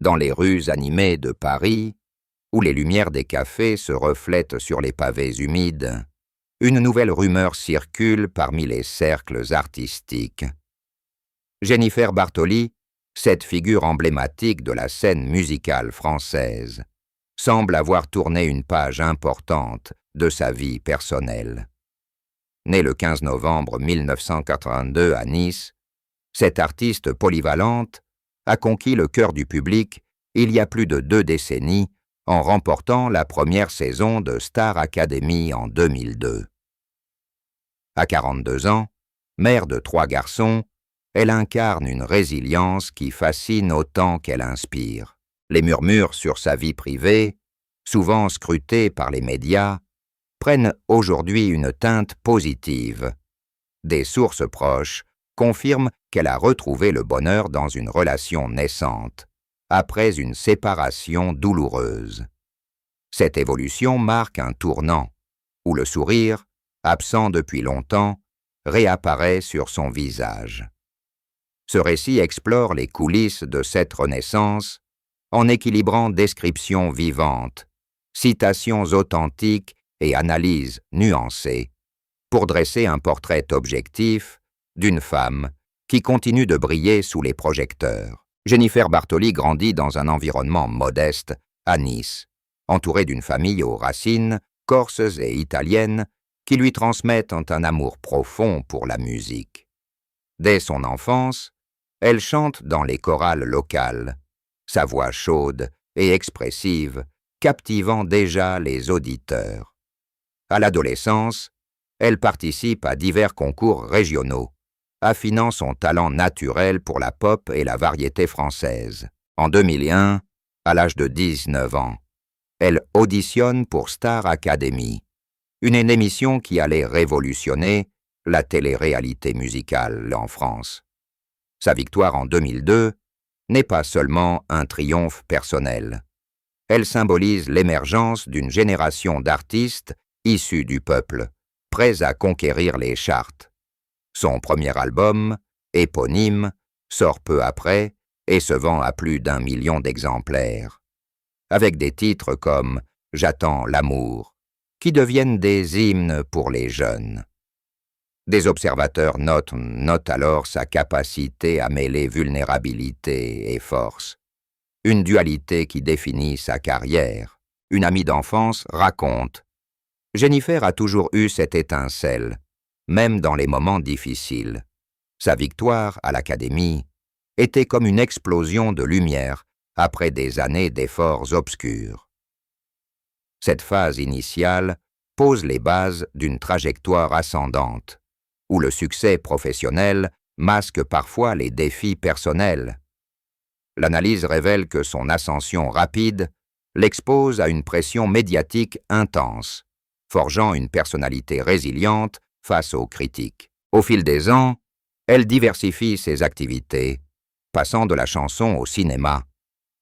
dans les rues animées de Paris, où les lumières des cafés se reflètent sur les pavés humides, une nouvelle rumeur circule parmi les cercles artistiques. Jennifer Bartoli, cette figure emblématique de la scène musicale française, semble avoir tourné une page importante de sa vie personnelle. Née le 15 novembre 1982 à Nice, cette artiste polyvalente a conquis le cœur du public il y a plus de 2 décennies en remportant la première saison de Star Academy en 2002. À 42 ans, mère de 3 garçons, elle incarne une résilience qui fascine autant qu'elle inspire. Les murmures sur sa vie privée, souvent scrutés par les médias, prennent aujourd'hui une teinte positive. Des sources proches confirment qu'elle a retrouvé le bonheur dans une relation naissante, après une séparation douloureuse. Cette évolution marque un tournant, où le sourire, absent depuis longtemps, réapparaît sur son visage. Ce récit explore les coulisses de cette renaissance en équilibrant descriptions vivantes, citations authentiques et analyses nuancées, pour dresser un portrait objectif d'une femme qui continue de briller sous les projecteurs. Jennifer Bartoli grandit dans un environnement modeste à Nice, entourée d'une famille aux racines corses et italiennes qui lui transmettent un amour profond pour la musique. Dès son enfance, elle chante dans les chorales locales, sa voix chaude et expressive captivant déjà les auditeurs. À l'adolescence, elle participe à divers concours régionaux, affinant son talent naturel pour la pop et la variété française. En 2001, à l'âge de 19 ans, elle auditionne pour Star Academy, une émission qui allait révolutionner la télé-réalité musicale en France. Sa victoire en 2002 n'est pas seulement un triomphe personnel. Elle symbolise l'émergence d'une génération d'artistes issus du peuple, prêts à conquérir les charts. Son premier album, éponyme, sort peu après et se vend à plus d'1 million d'exemplaires, avec des titres comme « J'attends l'amour », qui deviennent des hymnes pour les jeunes. Des observateurs notent alors sa capacité à mêler vulnérabilité et force, une dualité qui définit sa carrière. Une amie d'enfance raconte « Jennifer a toujours eu cette étincelle, même dans les moments difficiles. Sa victoire à l'Académie était comme une explosion de lumière après des années d'efforts obscurs. » Cette phase initiale pose les bases d'une trajectoire ascendante, où le succès professionnel masque parfois les défis personnels. L'analyse révèle que son ascension rapide l'expose à une pression médiatique intense, forgeant une personnalité résiliente face aux critiques. Au fil des ans, elle diversifie ses activités, passant de la chanson au cinéma,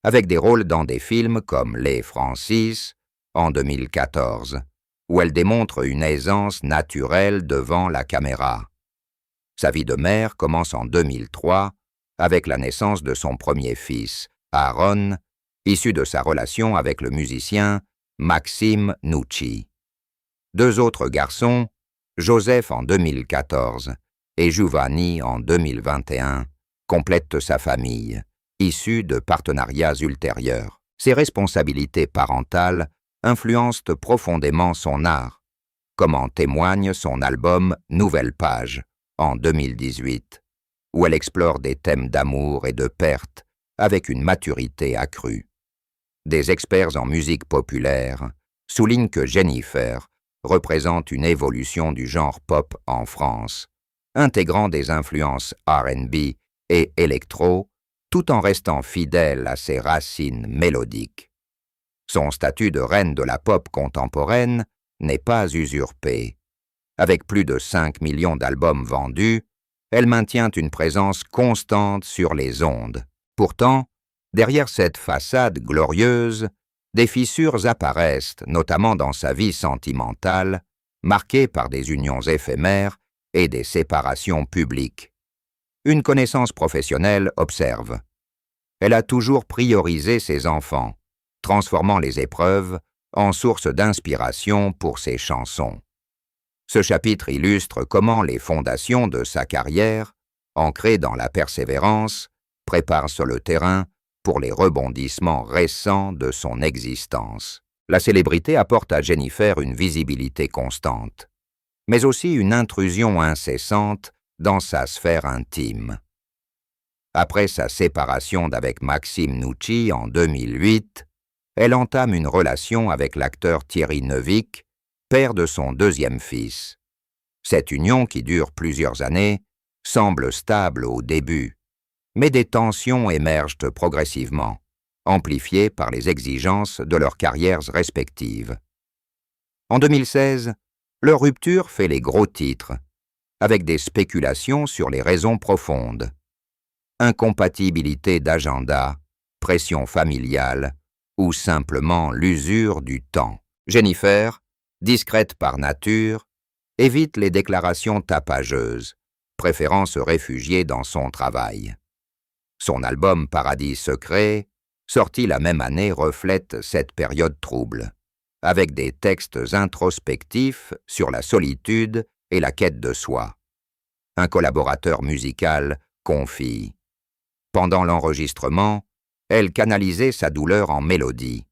avec des rôles dans des films comme Les Francis, en 2014, où elle démontre une aisance naturelle devant la caméra. Sa vie de mère commence en 2003 avec la naissance de son premier fils, Aaron, issu de sa relation avec le musicien Maxime Nucci. 2 autres garçons, Joseph en 2014 et Giovanni en 2021, complètent sa famille, issue de partenariats ultérieurs. Ses responsabilités parentales influencent profondément son art, comme en témoigne son album Nouvelle Page, en 2018, où elle explore des thèmes d'amour et de perte avec une maturité accrue. Des experts en musique populaire soulignent que Jennifer représente une évolution du genre pop en France, intégrant des influences R&B et électro, tout en restant fidèle à ses racines mélodiques. Son statut de reine de la pop contemporaine n'est pas usurpé. Avec plus de 5 millions d'albums vendus, elle maintient une présence constante sur les ondes. Pourtant, derrière cette façade glorieuse, des fissures apparaissent, notamment dans sa vie sentimentale, marquée par des unions éphémères et des séparations publiques. Une connaissance professionnelle observe. elle a toujours priorisé ses enfants, transformant les épreuves en source d'inspiration pour ses chansons. Ce chapitre illustre comment les fondations de sa carrière, ancrées dans la persévérance, préparent sur le terrain pour les rebondissements récents de son existence. La célébrité apporte à Jennifer une visibilité constante, mais aussi une intrusion incessante dans sa sphère intime. Après sa séparation d'avec Maxime Nucci en 2008, elle entame une relation avec l'acteur Thierry Neuvik, père de son deuxième fils. Cette union, qui dure plusieurs années, semble stable au début, mais des tensions émergent progressivement, amplifiées par les exigences de leurs carrières respectives. En 2016, leur rupture fait les gros titres, avec des spéculations sur les raisons profondes. Incompatibilité d'agenda, pression familiale ou simplement l'usure du temps. Jennifer, discrète par nature, évite les déclarations tapageuses, préférant se réfugier dans son travail. Son album Paradis secret, sorti la même année, reflète cette période trouble, avec des textes introspectifs sur la solitude et la quête de soi. Un collaborateur musical confie. Pendant l'enregistrement, elle canalisait sa douleur en mélodie.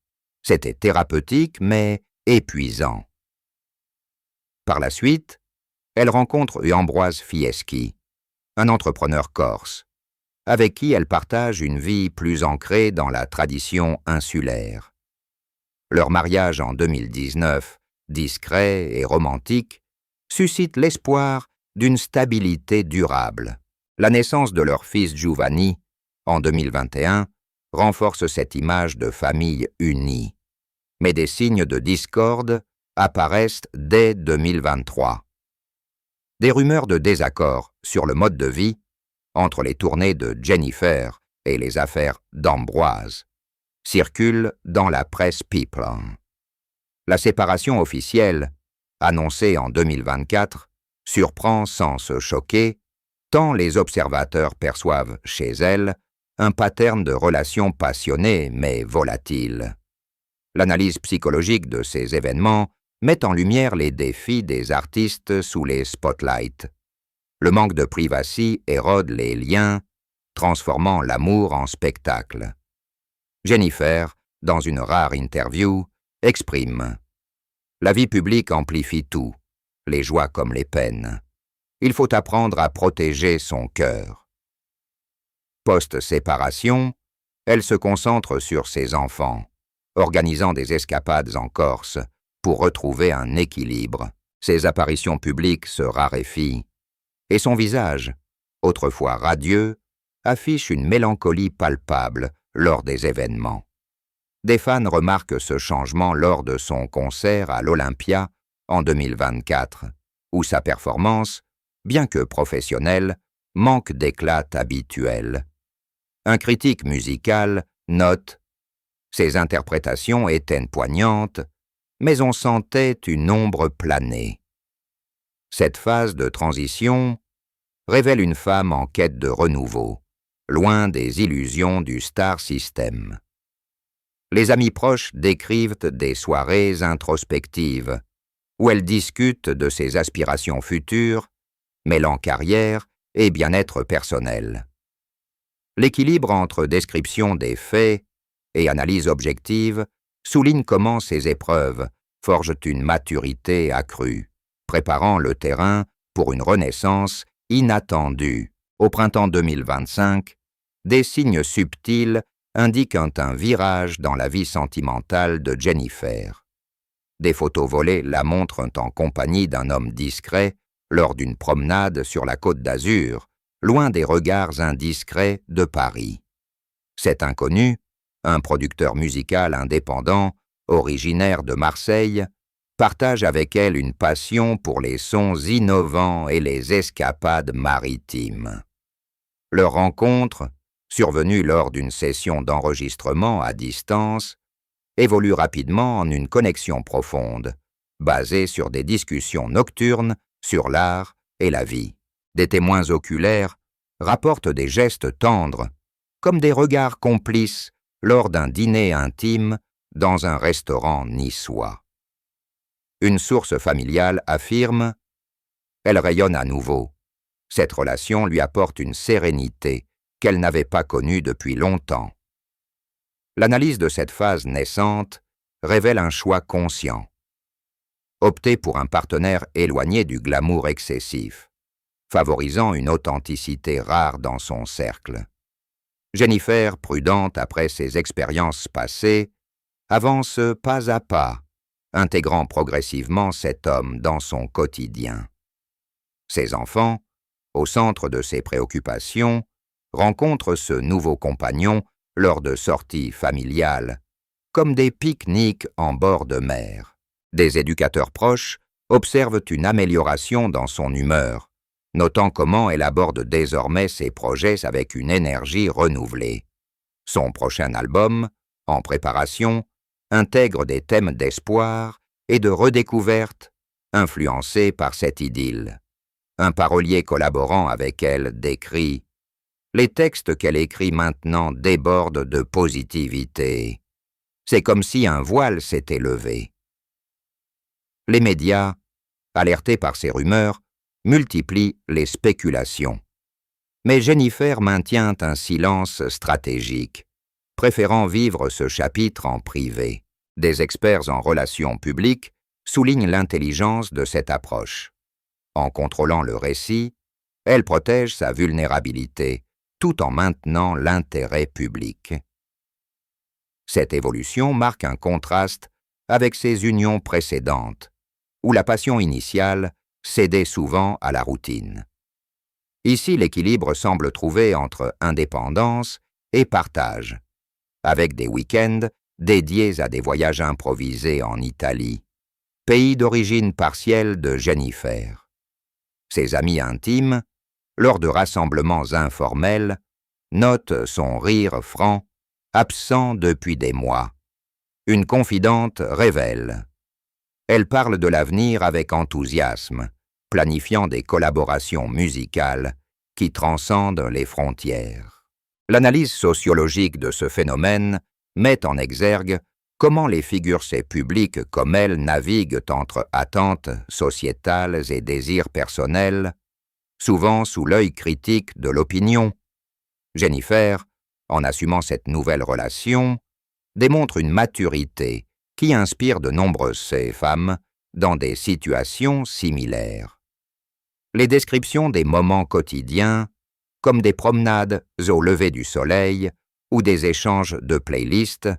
C'était thérapeutique, mais épuisant. Par la suite, elle rencontre Ambroise Fieschi, un entrepreneur corse, avec qui elle partage une vie plus ancrée dans la tradition insulaire. Leur mariage en 2019, discret et romantique, suscite l'espoir d'une stabilité durable. La naissance de leur fils Giovanni, en 2021, renforce cette image de famille unie. Mais des signes de discorde apparaissent dès 2023. Des rumeurs de désaccord sur le mode de vie entre les tournées de Jennifer et les affaires d'Ambroise circulent dans la presse People. La séparation officielle, annoncée en 2024, surprend sans se choquer, tant les observateurs perçoivent chez elle un pattern de relations passionnées mais volatiles. L'analyse psychologique de ces événements met en lumière les défis des artistes sous les spotlights. Le manque de privacy érode les liens, transformant l'amour en spectacle. Jennifer, dans une rare interview, exprime « La vie publique amplifie tout, les joies comme les peines. Il faut apprendre à protéger son cœur. » Post-séparation, elle se concentre sur ses enfants, organisant des escapades en Corse pour retrouver un équilibre. Ses apparitions publiques se raréfient, et son visage, autrefois radieux, affiche une mélancolie palpable lors des événements. Des fans remarquent ce changement lors de son concert à l'Olympia en 2024, où sa performance, bien que professionnelle, manque d'éclat habituel. Un critique musical note « Ses interprétations étaient poignantes, mais on sentait une ombre planer. » Cette phase de transition révèle une femme en quête de renouveau, loin des illusions du star system. Les amis proches décrivent des soirées introspectives, où elle discute de ses aspirations futures, mêlant carrière et bien-être personnel. L'équilibre entre description des faits et analyse objective souligne comment ces épreuves forgent une maturité accrue, préparant le terrain pour une renaissance inattendue. Au printemps 2025, des signes subtils indiquent un virage dans la vie sentimentale de Jennifer. Des photos volées la montrent en compagnie d'un homme discret lors d'une promenade sur la Côte d'Azur, loin des regards indiscrets de Paris. Cet inconnu, un producteur musical indépendant, originaire de Marseille, partage avec elle une passion pour les sons innovants et les escapades maritimes. Leur rencontre, survenue lors d'une session d'enregistrement à distance, évolue rapidement en une connexion profonde, basée sur des discussions nocturnes sur l'art et la vie. Des témoins oculaires rapportent des gestes tendres, comme des regards complices lors d'un dîner intime dans un restaurant niçois. Une source familiale affirme « Elle rayonne à nouveau. Cette relation lui apporte une sérénité qu'elle n'avait pas connue depuis longtemps. » L'analyse de cette phase naissante révèle un choix conscient. Opter pour un partenaire éloigné du glamour excessif, favorisant une authenticité rare dans son cercle. Jennifer, prudente après ses expériences passées, avance pas à pas, intégrant progressivement cet homme dans son quotidien. Ses enfants, au centre de ses préoccupations, rencontrent ce nouveau compagnon lors de sorties familiales, comme des pique-niques en bord de mer. Des éducateurs proches observent une amélioration dans son humeur, notant comment elle aborde désormais ses projets avec une énergie renouvelée. Son prochain album, en préparation, intègre des thèmes d'espoir et de redécouverte, influencés par cette idylle. Un parolier collaborant avec elle décrit « Les textes qu'elle écrit maintenant débordent de positivité. C'est comme si un voile s'était levé. » Les médias, alertés par ces rumeurs, multiplient les spéculations. Mais Jennifer maintient un silence stratégique, préférant vivre ce chapitre en privé. Des experts en relations publiques soulignent l'intelligence de cette approche. En contrôlant le récit, elle protège sa vulnérabilité, tout en maintenant l'intérêt public. Cette évolution marque un contraste avec ses unions précédentes, où la passion initiale cédait souvent à la routine. Ici, l'équilibre semble trouvé entre indépendance et partage, avec des week-ends dédiés à des voyages improvisés en Italie, pays d'origine partielle de Jennifer. Ses amis intimes, lors de rassemblements informels, notent son rire franc, absent depuis des mois. Une confidente révèle. Elle parle de l'avenir avec enthousiasme, planifiant des collaborations musicales qui transcendent les frontières. L'analyse sociologique de ce phénomène met en exergue comment les figures publiques comme elle naviguent entre attentes sociétales et désirs personnels, souvent sous l'œil critique de l'opinion. Jennifer, en assumant cette nouvelle relation, démontre une maturité qui inspire de nombreuses femmes dans des situations similaires. Les descriptions des moments quotidiens, comme des promenades au lever du soleil ou des échanges de playlists,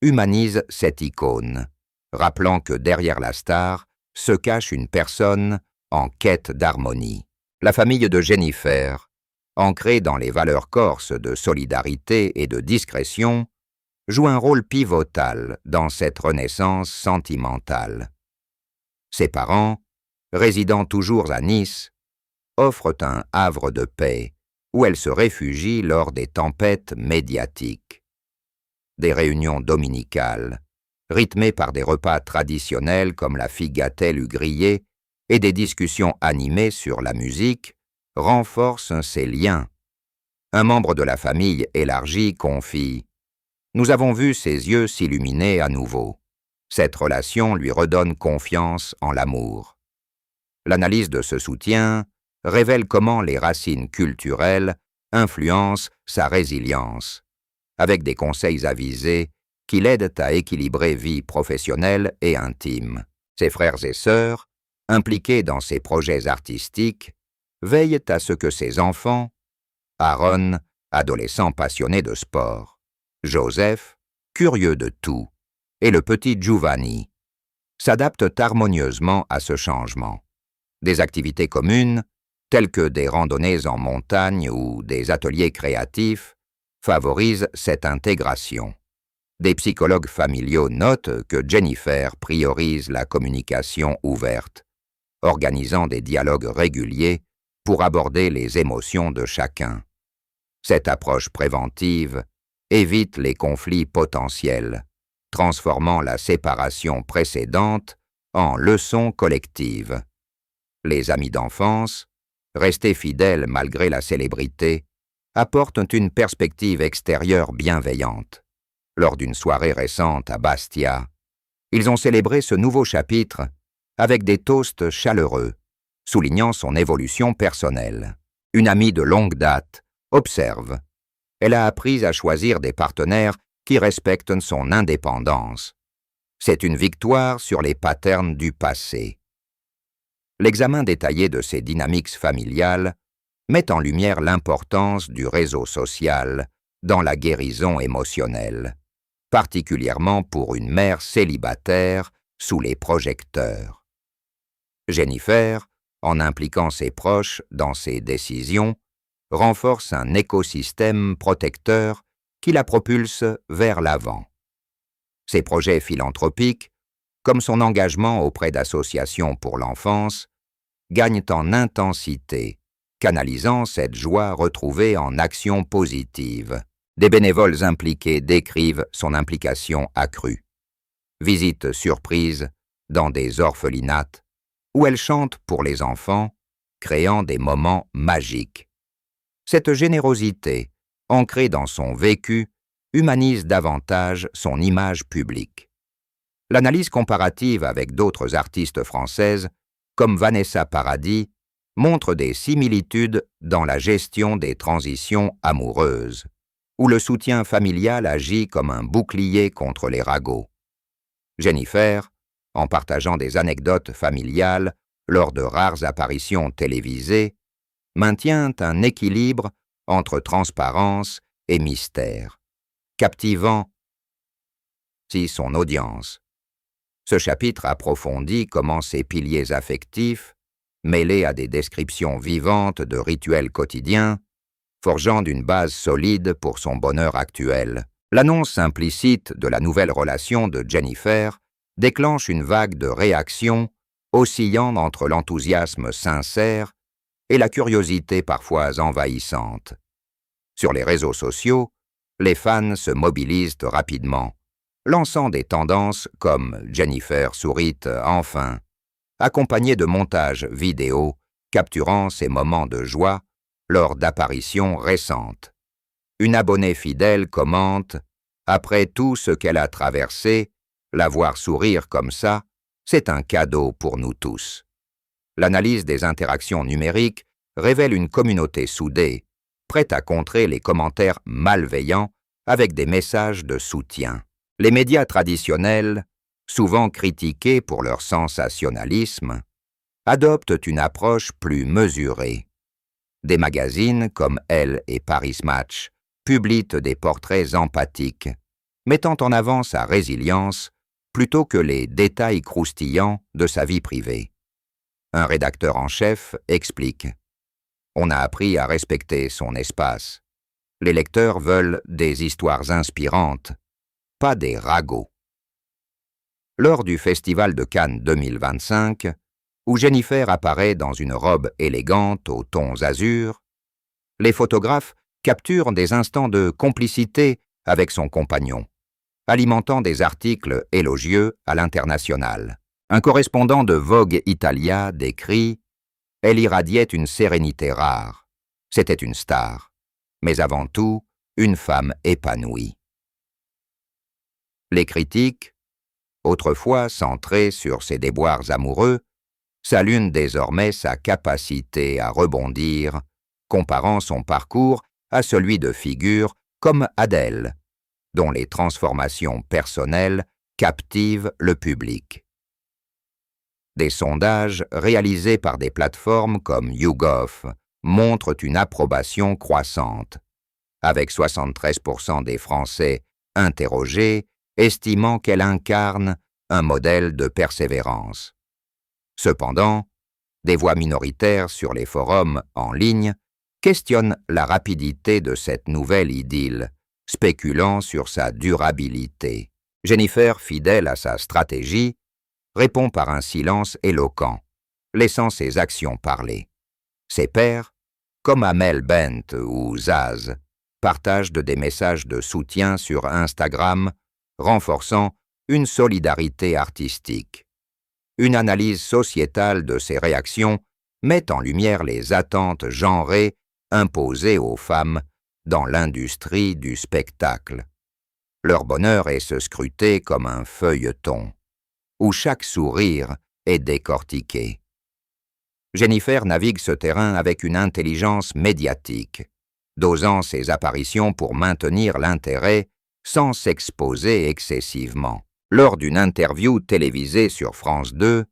humanisent cette icône, rappelant que derrière la star se cache une personne en quête d'harmonie. La famille de Jennifer, ancrée dans les valeurs corses de solidarité et de discrétion, joue un rôle pivotal dans cette renaissance sentimentale. Ses parents, résidant toujours à Nice, offrent un havre de paix où elle se réfugie lors des tempêtes médiatiques. Des réunions dominicales, rythmées par des repas traditionnels comme la figatelle grillée et des discussions animées sur la musique, renforcent ces liens. Un membre de la famille élargie confie « Nous avons vu ses yeux s'illuminer à nouveau. Cette relation lui redonne confiance en l'amour. » L'analyse de ce soutien révèle comment les racines culturelles influencent sa résilience, avec des conseils avisés qui l'aident à équilibrer vie professionnelle et intime. Ses frères et sœurs, impliqués dans ses projets artistiques, veillent à ce que ses enfants, Aaron, adolescent passionné de sport, Joseph, curieux de tout, et le petit Giovanni, s'adaptent harmonieusement à ce changement. Des activités communes, telles que des randonnées en montagne ou des ateliers créatifs, favorisent cette intégration. Des psychologues familiaux notent que Jennifer priorise la communication ouverte, organisant des dialogues réguliers pour aborder les émotions de chacun. Cette approche préventive évite les conflits potentiels, transformant la séparation précédente en leçon collective. Les amis d'enfance, restés fidèles malgré la célébrité, apportent une perspective extérieure bienveillante. Lors d'une soirée récente à Bastia, ils ont célébré ce nouveau chapitre avec des toasts chaleureux, soulignant son évolution personnelle. Une amie de longue date observe. Elle a appris à choisir des partenaires qui respectent son indépendance. C'est une victoire sur les patterns du passé. L'examen détaillé de ces dynamiques familiales met en lumière l'importance du réseau social dans la guérison émotionnelle, particulièrement pour une mère célibataire sous les projecteurs. Jennifer, en impliquant ses proches dans ses décisions, renforce un écosystème protecteur qui la propulse vers l'avant. Ses projets philanthropiques, comme son engagement auprès d'associations pour l'enfance, gagnent en intensité, canalisant cette joie retrouvée en actions positives. Des bénévoles impliqués décrivent son implication accrue. Visite surprise dans des orphelinats, où elle chante pour les enfants, créant des moments magiques. Cette générosité, ancrée dans son vécu, humanise davantage son image publique. L'analyse comparative avec d'autres artistes françaises, comme Vanessa Paradis, montre des similitudes dans la gestion des transitions amoureuses, où le soutien familial agit comme un bouclier contre les ragots. Jennifer, en partageant des anecdotes familiales lors de rares apparitions télévisées, maintient un équilibre entre transparence et mystère, captivant son audience. Ce chapitre approfondit comment ces piliers affectifs, mêlés à des descriptions vivantes de rituels quotidiens, forgeant une base solide pour son bonheur actuel. L'annonce implicite de la nouvelle relation de Jennifer déclenche une vague de réactions oscillant entre l'enthousiasme sincère et la curiosité parfois envahissante. Sur les réseaux sociaux, les fans se mobilisent rapidement, lançant des tendances comme « Jennifer sourit enfin », accompagnées de montages vidéo capturant ces moments de joie lors d'apparitions récentes. Une abonnée fidèle commente « Après tout ce qu'elle a traversé, la voir sourire comme ça, c'est un cadeau pour nous tous. » L'analyse des interactions numériques révèle une communauté soudée, prête à contrer les commentaires malveillants avec des messages de soutien. Les médias traditionnels, souvent critiqués pour leur sensationnalisme, adoptent une approche plus mesurée. Des magazines comme Elle et Paris Match publient des portraits empathiques, mettant en avant sa résilience plutôt que les détails croustillants de sa vie privée. Un rédacteur en chef explique « On a appris à respecter son espace. Les lecteurs veulent des histoires inspirantes, pas des ragots. » Lors du Festival de Cannes 2025, où Jennifer apparaît dans une robe élégante aux tons azur, les photographes capturent des instants de complicité avec son compagnon, alimentant des articles élogieux à l'international. Un correspondant de Vogue Italia décrit « Elle irradiait une sérénité rare. C'était une star, mais avant tout, une femme épanouie. » Les critiques, autrefois centrées sur ses déboires amoureux, saluent désormais sa capacité à rebondir, comparant son parcours à celui de figures comme Adèle, dont les transformations personnelles captivent le public. Des sondages réalisés par des plateformes comme YouGov montrent une approbation croissante, avec 73% des Français interrogés estimant qu'elle incarne un modèle de persévérance. Cependant, des voix minoritaires sur les forums en ligne questionnent la rapidité de cette nouvelle idylle, spéculant sur sa durabilité. Jennifer, fidèle à sa stratégie, répond par un silence éloquent, laissant ses actions parler. Ses pairs, comme Amel Bent ou Zaz, partagent des messages de soutien sur Instagram, renforçant une solidarité artistique. Une analyse sociétale de ces réactions met en lumière les attentes genrées imposées aux femmes dans l'industrie du spectacle. Leur bonheur est se scruter comme un feuilleton, où chaque sourire est décortiqué. Jennifer navigue ce terrain avec une intelligence médiatique, dosant ses apparitions pour maintenir l'intérêt sans s'exposer excessivement. Lors d'une interview télévisée sur France 2,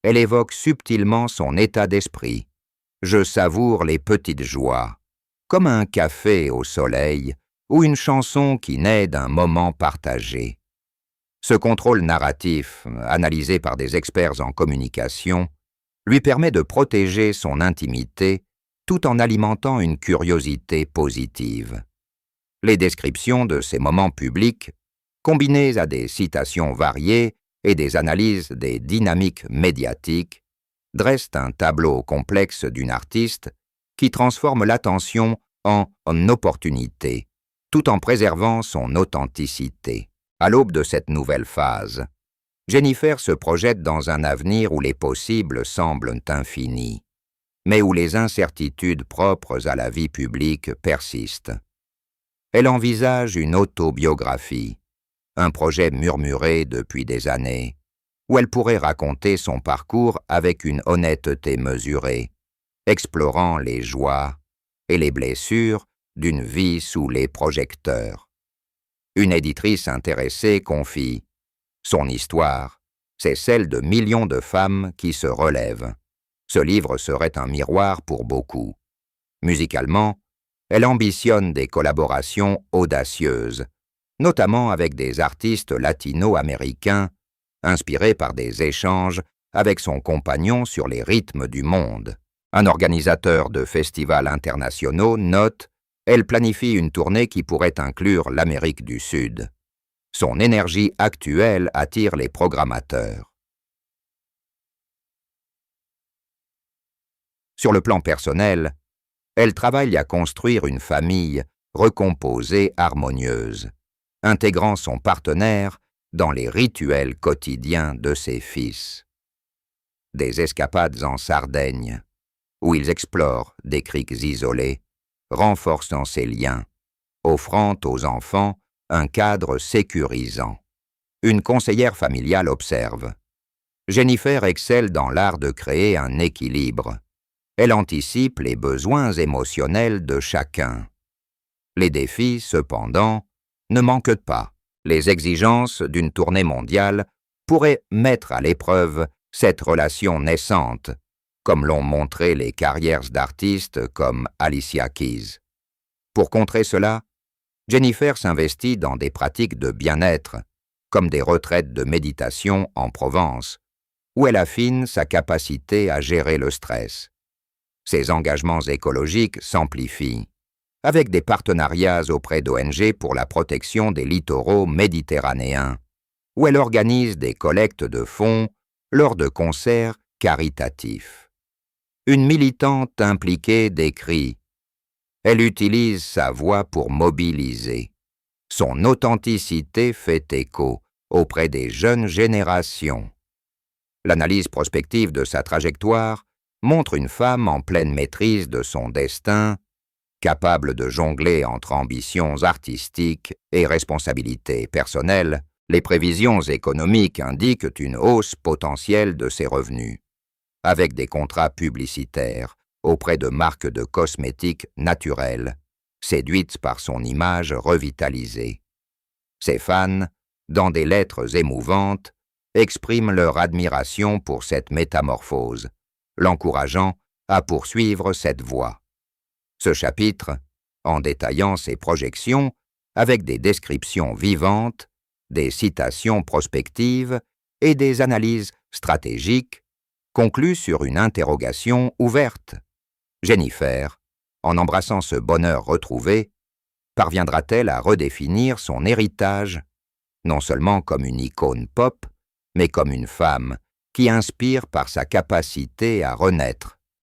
elle évoque subtilement son état d'esprit. « Je savoure les petites joies, comme un café au soleil ou une chanson qui naît d'un moment partagé. » Ce contrôle narratif, analysé par des experts en communication, lui permet de protéger son intimité tout en alimentant une curiosité positive. Les descriptions de ces moments publics, combinées à des citations variées et des analyses des dynamiques médiatiques, dressent un tableau complexe d'une artiste qui transforme l'attention en opportunité, tout en préservant son authenticité. À l'aube de cette nouvelle phase, Jennifer se projette dans un avenir où les possibles semblent infinis, mais où les incertitudes propres à la vie publique persistent. Elle envisage une autobiographie, un projet murmuré depuis des années, où elle pourrait raconter son parcours avec une honnêteté mesurée, explorant les joies et les blessures d'une vie sous les projecteurs. Une éditrice intéressée confie « Son histoire, c'est celle de millions de femmes qui se relèvent. Ce livre serait un miroir pour beaucoup. » Musicalement, elle ambitionne des collaborations audacieuses, notamment avec des artistes latino-américains, inspirés par des échanges avec son compagnon sur les rythmes du monde. Un organisateur de festivals internationaux note « Elle planifie une tournée qui pourrait inclure l'Amérique du Sud. » Son énergie actuelle attire les programmateurs. Sur le plan personnel, elle travaille à construire une famille recomposée, harmonieuse, intégrant son partenaire dans les rituels quotidiens de ses fils. Des escapades en Sardaigne, où ils explorent des criques isolées, renforçant ces liens, offrant aux enfants un cadre sécurisant. Une conseillère familiale observe. Jennifer excelle dans l'art de créer un équilibre. Elle anticipe les besoins émotionnels de chacun. Les défis, cependant, ne manquent pas. Les exigences d'une tournée mondiale pourraient mettre à l'épreuve cette relation naissante, comme l'ont montré les carrières d'artistes comme Alicia Keys. Pour contrer cela, Jennifer s'investit dans des pratiques de bien-être, comme des retraites de méditation en Provence, où elle affine sa capacité à gérer le stress. Ses engagements écologiques s'amplifient, avec des partenariats auprès d'ONG pour la protection des littoraux méditerranéens, où elle organise des collectes de fonds lors de concerts caritatifs. Une militante impliquée décrit « Elle utilise sa voix pour mobiliser. Son authenticité fait écho auprès des jeunes générations. » L'analyse prospective de sa trajectoire montre une femme en pleine maîtrise de son destin, capable de jongler entre ambitions artistiques et responsabilités personnelles. Les prévisions économiques indiquent une hausse potentielle de ses revenus, avec des contrats publicitaires auprès de marques de cosmétiques naturels, séduites par son image revitalisée. Ses fans, dans des lettres émouvantes, expriment leur admiration pour cette métamorphose, l'encourageant à poursuivre cette voie. Ce chapitre, en détaillant ses projections avec des descriptions vivantes, des citations prospectives et des analyses stratégiques, conclut sur une interrogation ouverte. Jennifer, en embrassant ce bonheur retrouvé, parviendra-t-elle à redéfinir son héritage, non seulement comme une icône pop, mais comme une femme qui inspire par sa capacité à renaître